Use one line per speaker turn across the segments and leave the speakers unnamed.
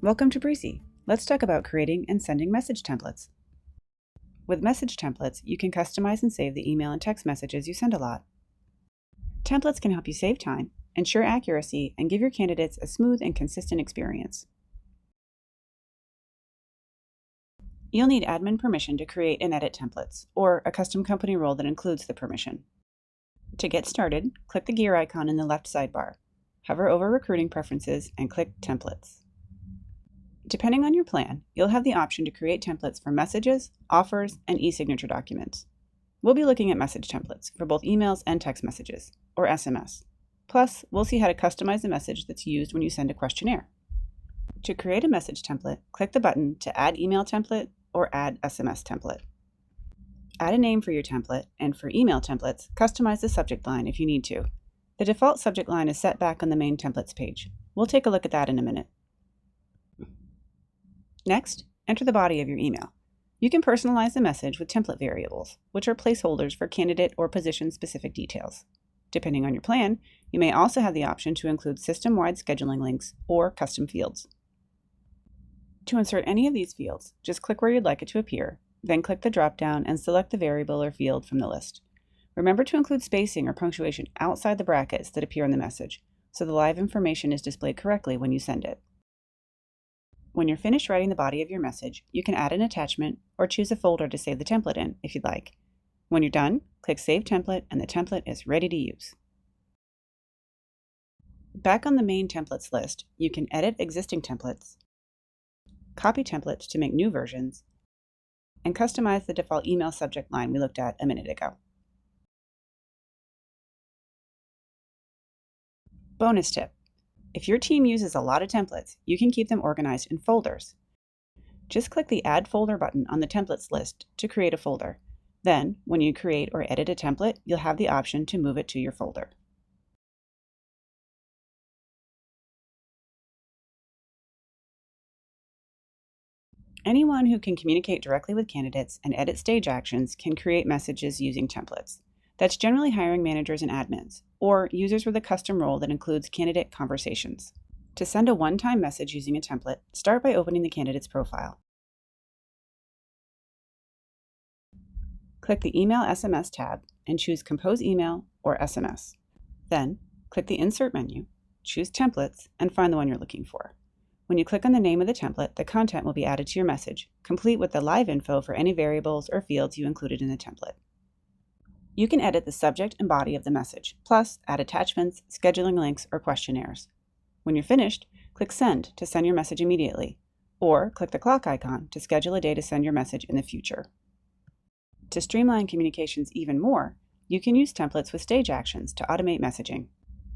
Welcome to Breezy. Let's talk about creating and sending message templates. With message templates, you can customize and save the email and text messages you send a lot. Templates can help you save time, ensure accuracy, and give your candidates a smooth and consistent experience. You'll need admin permission to create and edit templates, or a custom company role that includes the permission. To get started, click the gear icon in the left sidebar. Hover over Recruiting Preferences and click Templates. Depending on your plan, you'll have the option to create templates for messages, offers, and e-signature documents. We'll be looking at message templates for both emails and text messages, or SMS. Plus, we'll see how to customize the message that's used when you send a questionnaire. To create a message template, click the button to Add Email Template or Add SMS Template. Add a name for your template, and for email templates, customize the subject line if you need to. The default subject line is set back on the main templates page. We'll take a look at that in a minute. Next, enter the body of your email. You can personalize the message with template variables, which are placeholders for candidate or position-specific details. Depending on your plan, you may also have the option to include system-wide scheduling links or custom fields. To insert any of these fields, just click where you'd like it to appear, then click the drop-down and select the variable or field from the list. Remember to include spacing or punctuation outside the brackets that appear in the message, so the live information is displayed correctly when you send it. When you're finished writing the body of your message, you can add an attachment or choose a folder to save the template in if you'd like. When you're done, click Save Template and the template is ready to use. Back on the main templates list, you can edit existing templates, copy templates to make new versions, and customize the default email subject line we looked at a minute ago. Bonus tip. If your team uses a lot of templates, you can keep them organized in folders. Just click the Add Folder button on the templates list to create a folder. Then, when you create or edit a template, you'll have the option to move it to your folder. Anyone who can communicate directly with candidates and edit stage actions can create messages using templates. That's generally hiring managers and admins, or users with a custom role that includes candidate conversations. To send a one-time message using a template, start by opening the candidate's profile. Click the Email SMS tab and choose Compose Email or SMS. Then, click the Insert menu, choose Templates, and find the one you're looking for. When you click on the name of the template, the content will be added to your message, complete with the live info for any variables or fields you included in the template. You can edit the subject and body of the message, plus add attachments, scheduling links, or questionnaires. When you're finished, click Send to send your message immediately, or click the clock icon to schedule a day to send your message in the future. To streamline communications even more, you can use templates with stage actions to automate messaging.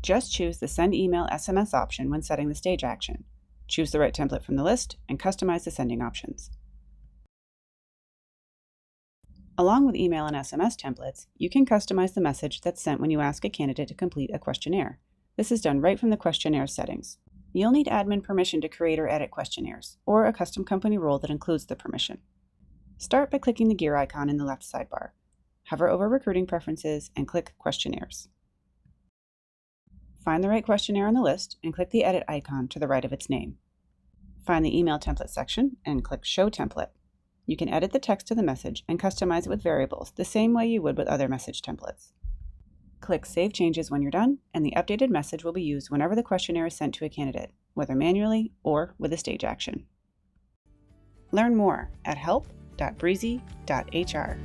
Just choose the Send Email SMS option when setting the stage action. Choose the right template from the list and customize the sending options. Along with email and SMS templates, you can customize the message that's sent when you ask a candidate to complete a questionnaire. This is done right from the questionnaire settings. You'll need admin permission to create or edit questionnaires, or a custom company role that includes the permission. Start by clicking the gear icon in the left sidebar. Hover over Recruiting Preferences and click Questionnaires. Find the right questionnaire on the list and click the Edit icon to the right of its name. Find the Email Template section and click Show Template. You can edit the text of the message and customize it with variables the same way you would with other message templates. Click Save Changes when you're done, and the updated message will be used whenever the questionnaire is sent to a candidate, whether manually or with a stage action. Learn more at help.breezy.hr.